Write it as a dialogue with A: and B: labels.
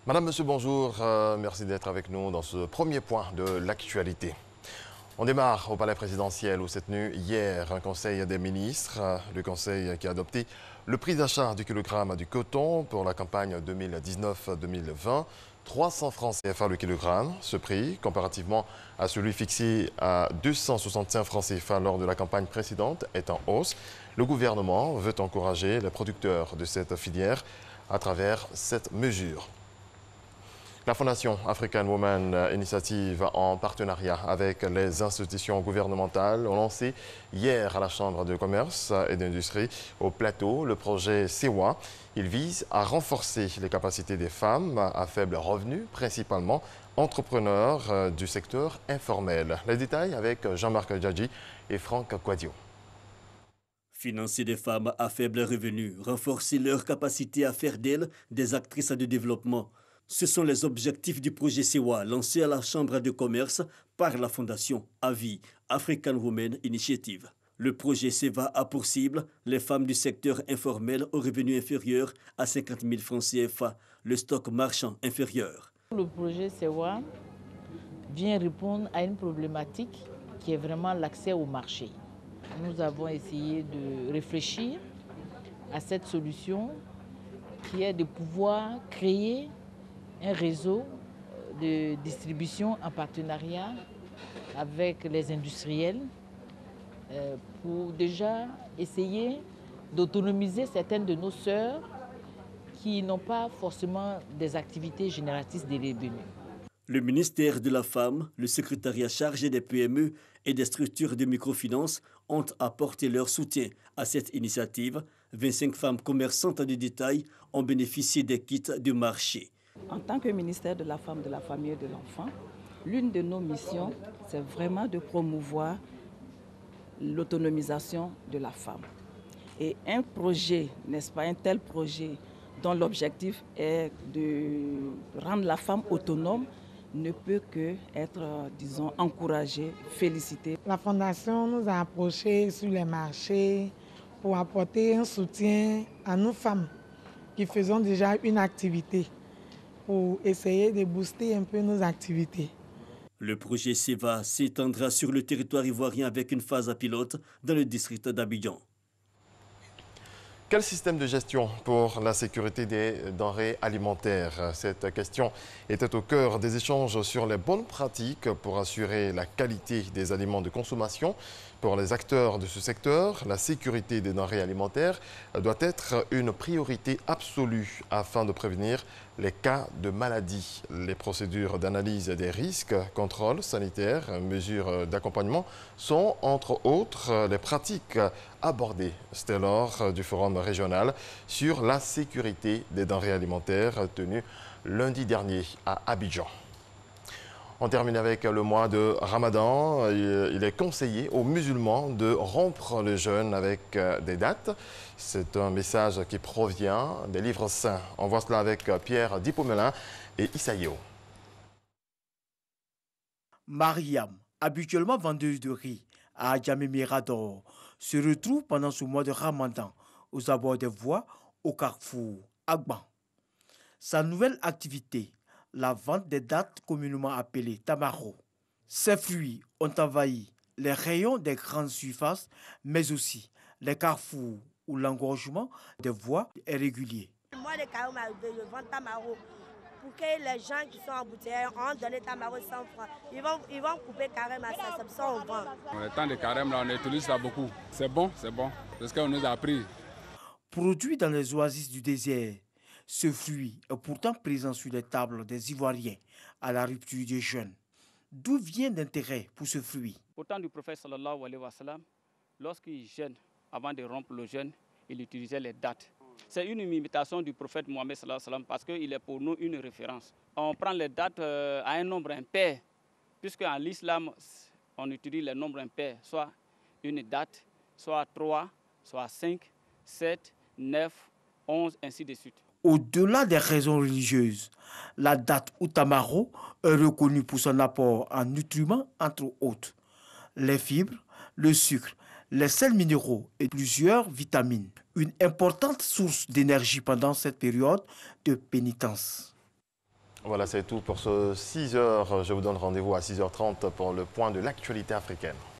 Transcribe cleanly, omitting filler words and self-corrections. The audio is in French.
A: Madame, monsieur, bonjour. Merci d'être avec nous dans ce premier point de l'actualité. On démarre au palais présidentiel où s'est tenu hier un conseil des ministres. Le conseil qui a adopté le prix d'achat du kilogramme du coton pour la campagne 2019-2020. 300 francs CFA le kilogramme. Ce prix, comparativement à celui fixé à 265 francs CFA lors de la campagne précédente, est en hausse. Le gouvernement veut encourager les producteurs de cette filière à travers cette mesure. La Fondation African Women Initiative, en partenariat avec les institutions gouvernementales, ont lancé hier à la Chambre de commerce et d'industrie au Plateau le projet SEWA. Il vise à renforcer les capacités des femmes à faible revenu, principalement entrepreneurs du secteur informel. Les détails avec Jean-Marc Djadji et Franck Quadio.
B: Financer des femmes à faible revenu, renforcer leur capacité à faire d'elles des actrices de développement. Ce sont les objectifs du projet SEWA lancé à la Chambre de commerce par la Fondation AVI, African Women Initiative. Le projet SEWA a pour cible les femmes du secteur informel aux revenus inférieurs à 50 000 francs CFA, le stock marchand inférieur.
C: Le projet SEWA vient répondre à une problématique qui est vraiment l'accès au marché. Nous avons essayé de réfléchir à cette solution qui est de pouvoir créer un réseau de distribution en partenariat avec les industriels pour déjà essayer d'autonomiser certaines de nos sœurs qui n'ont pas forcément des activités génératrices de revenus.
B: Le ministère de la Femme, le secrétariat chargé des PME et des structures de microfinance ont apporté leur soutien à cette initiative. 25 femmes commerçantes de détail ont bénéficié des kits de marché.
D: En tant que ministère de la Femme, de la Famille et de l'Enfant, l'une de nos missions, c'est vraiment de promouvoir l'autonomisation de la femme. Et un projet, n'est-ce pas, un tel projet dont l'objectif est de rendre la femme autonome, ne peut que être, disons, encouragé, félicité.
E: La Fondation nous a approchés sur les marchés pour apporter un soutien à nous femmes qui faisons déjà une activité, pour essayer de booster un peu nos activités.
B: Le projet SEWA s'étendra sur le territoire ivoirien avec une phase à pilote dans le district d'Abidjan.
A: Quel système de gestion pour la sécurité des denrées alimentaires? Cette question était au cœur des échanges sur les bonnes pratiques pour assurer la qualité des aliments de consommation. Pour les acteurs de ce secteur, la sécurité des denrées alimentaires doit être une priorité absolue afin de prévenir les cas de maladie. Les procédures d'analyse des risques, contrôles sanitaires, mesures d'accompagnement sont entre autres les pratiques abordées. C'était lors du forum régional sur la sécurité des denrées alimentaires tenu lundi dernier à Abidjan. On termine avec le mois de Ramadan. Il est conseillé aux musulmans de rompre le jeûne avec des dates. C'est un message qui provient des livres saints. On voit cela avec Pierre Dipomelin et Issaïo.
F: Mariam, habituellement vendeuse de riz à Adjamé Mirador, se retrouve pendant ce mois de Ramadan aux abords des voies au carrefour Agban. Sa nouvelle activité, la vente des dattes communément appelées tamaro. Ces fruits ont envahi les rayons des grandes surfaces, mais aussi les carrefours où l'engorgement des voies est régulier.
G: Moi, les carreaux, je vends tamaro pour que les gens qui sont embouteillés ont donné tamaro 100 francs. Ils vont couper carême à ça, comme ça on vend.
H: Le temps de carême, là, on utilise ça beaucoup. C'est bon, c'est ce qu'on nous a appris.
F: Produit dans les oasis du désert, ce fruit est pourtant présent sur les tables des Ivoiriens à la rupture du jeûne. D'où vient l'intérêt pour ce fruit?
I: Au temps du prophète sallallahu alayhi wa sallam, lorsqu'il jeûne, avant de rompre le jeûne, il utilisait les dattes. C'est une imitation du prophète Mohammed sallallahu alayhi wa sallam parce qu'il est pour nous une référence. On prend les dates à un nombre impair, puisque en l'islam, on utilise les nombres impairs, soit une date, soit 3, soit 5, 7, 9, 11, ainsi de suite.
F: Au-delà des raisons religieuses, la date ou tamaro est reconnue pour son apport en nutriments, entre autres. Les fibres, le sucre, les sels minéraux et plusieurs vitamines. Une importante source d'énergie pendant cette période de pénitence.
A: Voilà, c'est tout pour ce 6h. Je vous donne rendez-vous à 6h30 pour le point de l'actualité africaine.